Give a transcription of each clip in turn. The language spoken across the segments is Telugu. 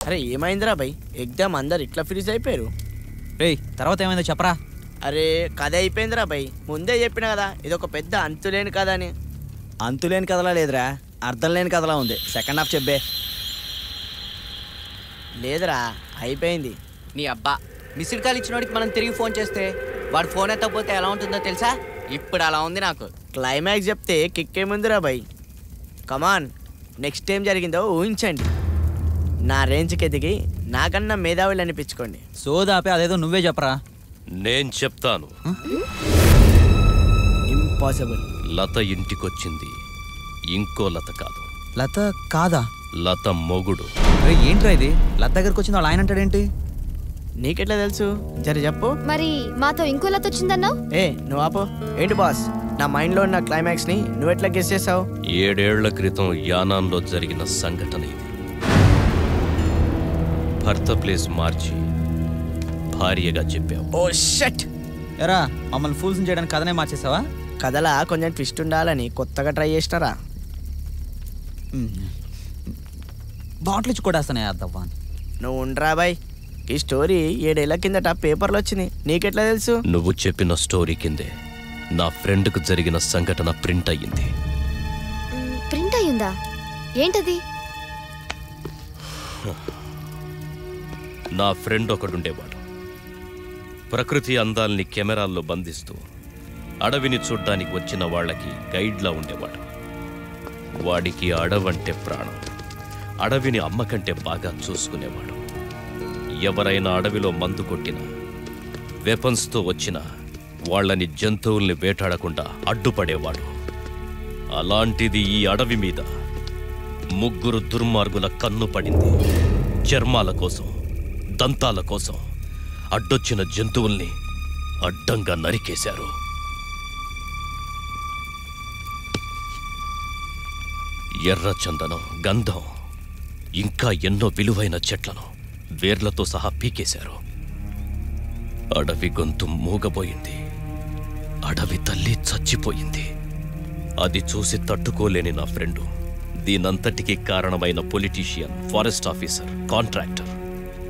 అరే ఏమైందిరా భయ్? ఎగ్జామ్ అందరు ఇట్లా ఫ్రీజ్ అయిపోయారు. రేయ్ తర్వాత ఏమైందో చెప్పరా. అరే కథ అయిపోయిందిరా భయ్, ముందే చెప్పిన కదా ఇది ఒక పెద్ద అంతులేని కథ అని. అంతులేని కథలా లేదురా, అర్థం లేని కథలా ఉంది. సెకండ్ హాఫ్ చెప్పే. లేదురా అయిపోయింది. నీ అబ్బా మిస్డ్ కాల్ ఇచ్చినోడికి మనం తిరిగి ఫోన్ చేస్తే వాడు ఫోన్ ఎత్తకపోతే ఎలా ఉంటుందో తెలుసా? ఇప్పుడు అలా ఉంది నాకు. క్లైమాక్స్ చెప్తే కిక్ ఏముందిరా భయ్. కమాన్, నెక్స్ట్ ఏం జరిగిందో ఊహించండి. నా రేంజ్కి ఎదిగి నాకన్నా మేధావులు అనిపించుకోండి. సోదాపే అదేదో నువ్వే చెప్పరా. నేను చెప్తాను. ఇంపాసిబుల్. లత ఇంటికొచ్చింది, ఇంకో లత కాదు. లత కాదా? లత మొగుడు. ఏంట్రా ఇది? లత దగ్గరకు వచ్చింది వాళ్ళు ఆయన అంటాడేంటి? నీకెట్లా తెలుసు? జర చెప్పు. మరి మాతో ఇంకో లత వచ్చిందన్నావు? నువ్వు ఆపో. ఏంటి బాస్, నా మైండ్లో ఉన్న క్లైమాక్స్ ని నువ్వు ఎట్లా గెస్ చేసావు? 7 ఏళ్ల క్రితం యానాంలో జరిగిన సంఘటన ఇది. భర్త ప్లేస్ మార్చి భార్యగా చెప్పావు. ఓ షట్! ఎరా మమ్మల్ని ఫూల్స్ చేయడానికి కథనే మార్చేసావా? కథలా కొంచెం ట్విస్ట్ ఉండాలని కొత్తగా ట్రై చేసినారా? బాటిల్ ఇచ్చి కొడేస్తానే అద్దవ్వా. నువ్వు ఉండరా బాయ్, ఈ స్టోరీ 7 ఏళ్ల కిందట పేపర్లో వచ్చింది. నీకెట్లా తెలుసు? నువ్వు చెప్పిన స్టోరీ కిందే నా ఫ్రెండ్కు జరిగిన సంఘటన ప్రింట్ అయ్యింది. ప్రింట్ అయ్యిందా? ఏంటది? నా ఫ్రెండ్ ఒకడుండేవాడు. ప్రకృతి అందాల్ని కెమెరాల్లో బంధిస్తూ అడవిని చూడ్డానికి వచ్చిన వాళ్ళకి గైడ్లా ఉండేవాడు. వాడికి అడవంటే ప్రాణం. అడవిని అమ్మకంటే బాగా చూసుకునేవాడు. ఎవరైనా అడవిలో మందు కొట్టినా, వెపన్స్తో వచ్చినా వాళ్ళని జంతువుల్ని వేటాడకుండా అడ్డుపడేవాడు. అలాంటిది ఈ అడవి మీద 3 దుర్మార్గుల కన్ను పడింది. చర్మాల కోసం, దంతాల కోసం అడ్డొచ్చిన జంతువుల్ని అడ్డంగా నరికేశారు. ఎర్ర చందనం, గంధం, ఇంకా ఎన్నో విలువైన చెట్లను వేర్లతో సహా పీకేశారు. అడవి గొంతు మూగబోయింది. అడవి తల్లి చచ్చిపోయింది. అది చూసి తట్టుకోలేని నా ఫ్రెండు దీనంతటికీ కారణమైన పొలిటీషియన్, ఫారెస్ట్ ఆఫీసర్, కాంట్రాక్టర్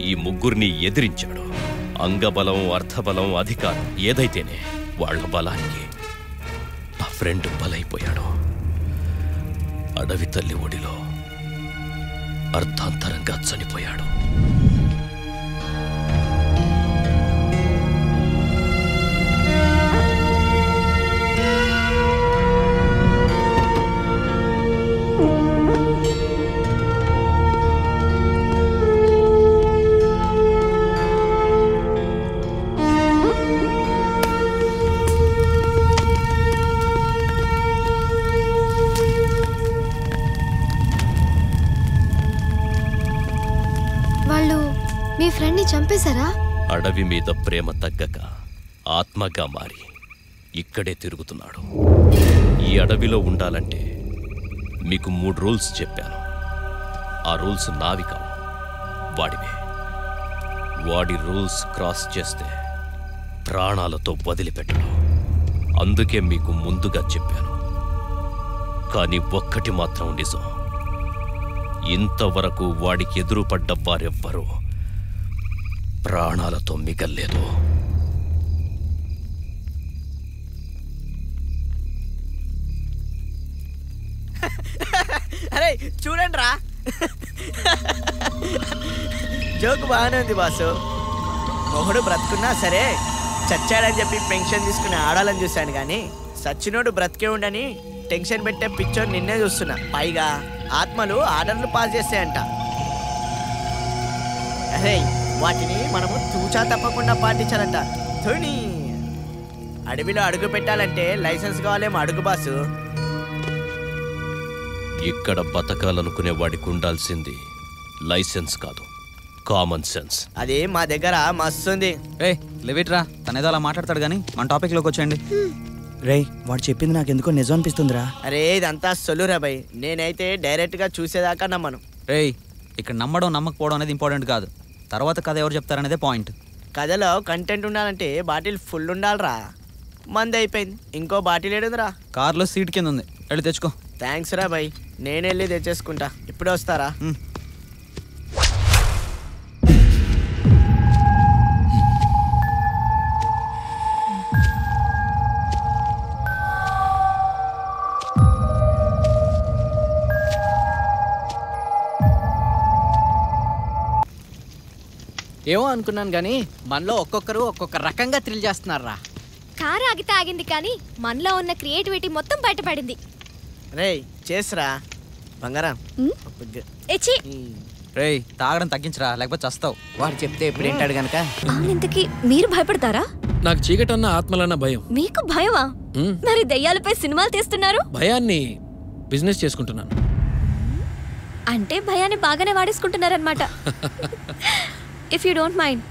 ఈ 3 ఎదిరించాడు. అంగబలం, అర్థబలం, అధికారం ఏదైతేనే వాళ్ళ బలానికి నా ఫ్రెండ్ బలైపోయాడు. అడవి తల్లి ఒడిలో అర్థాంతరంగా చనిపోయాడు. మీ ఫ్రెండ్ ని చంపేశారా? అడవి మీద ప్రేమ తగ్గక ఆత్మగా మారి ఇక్కడే తిరుగుతున్నాడు. ఈ అడవిలో ఉండాలంటే మీకు 3 రూల్స్ చెప్పాను. ఆ రూల్స్ నావి కావు, వాడివే. వాడి రూల్స్ క్రాస్ చేస్తే ప్రాణాలతో వదిలిపెట్టడం. అందుకే మీకు ముందుగా చెప్పాను. కానీ ఒక్కటి మాత్రం నిజం, ఇంతవరకు వాడికి ఎదురుపడ్డ వారెవ్వరూ ప్రాణాలతో మిగల్లేదు. అరే చూడండి రా, జోక్ బాగానే ఉంది బాసు. మొగుడు బ్రతుకున్నా సరే చచ్చాడని చెప్పి పెన్షన్ తీసుకుని ఆడాలని చూశాను, కానీ సచ్చినోడు బ్రతికే ఉండని టెన్షన్ పెట్టే పిక్చర్ నిన్నే చూస్తున్నా. పైగా ఆత్మలు ఆర్డర్లు పాస్ చేస్తాయంట. అరే వాటిని మనము తూచా తప్పకుండా పాటించాలంట. ధోని అడవిలో అడుగు పెట్టాలంటే లైసెన్స్ కావాలేమో. అడుగు బాసు. ఇక్కడ బతకాలనుకునే వాడికి ఉండాల్సింది లైసెన్స్ కాదు, కామన్ సెన్స్. అది మా దగ్గర మస్తుంది. లెవిట్రా, తనేదో అలా మాట్లాడతాడు కానీ మన టాపిక్ లోకి వచ్చేయండి. రే వాడు చెప్పింది నాకు ఎందుకో నిజం అనిపిస్తుందిరా. అరే ఇదంతా సొల్లురా భయ్, నేనైతే డైరెక్ట్ గా చూసేదాకా నమ్మను. ఇక్కడ నమ్మడం నమ్మకపోవడం అనేది ఇంపార్టెంట్ కాదు, తర్వాత కథ ఎవరు చెప్తారనేదే పాయింట్. కథలో కంటెంట్ ఉండాలంటే బాటిల్ ఫుల్ ఉండాలిరా. మంది అయిపోయింది, ఇంకో బాటిల్ ఏడుందిరా? కార్లో సీట్ కింద ఉంది, వెళ్ళి తెచ్చుకో. థ్యాంక్స్ రా భయ్, నేను వెళ్ళి తెచ్చేసుకుంటా. ఇప్పుడే వస్తారా? ఏమో అనుకున్నాను కానీ మనలో ఒక్కొక్కరు ఒక్కొక్క రకంగా థ్రిల్ చేస్తున్నారా. కారు ఆగితే ఆగింది కానీ మనలో ఉన్న క్రియేటివిటీ మొత్తం బయటపడింది. రేయ్ చేసిరా బంగారం. ఉమ్. ఎచ్చి రేయ్ తాగడం తగ్గించరా లేకపోతే చస్తావు. వాడు చెప్తే ఎప్పుడు వింటాడు గనక. ఇంతకి మీరు భయపడతారా? నాకు చీకటన్నా ఆత్మలన్న భయం. మీకు భయమా? మరి దెయ్యాలపై సినిమాలు తీస్తున్నారు. భయాన్ని బిజినెస్ చేసుకుంటున్నాను. అంటే భయాన్ని బాగానే వాడేసుకుంటున్నారనమాట. If you don't mind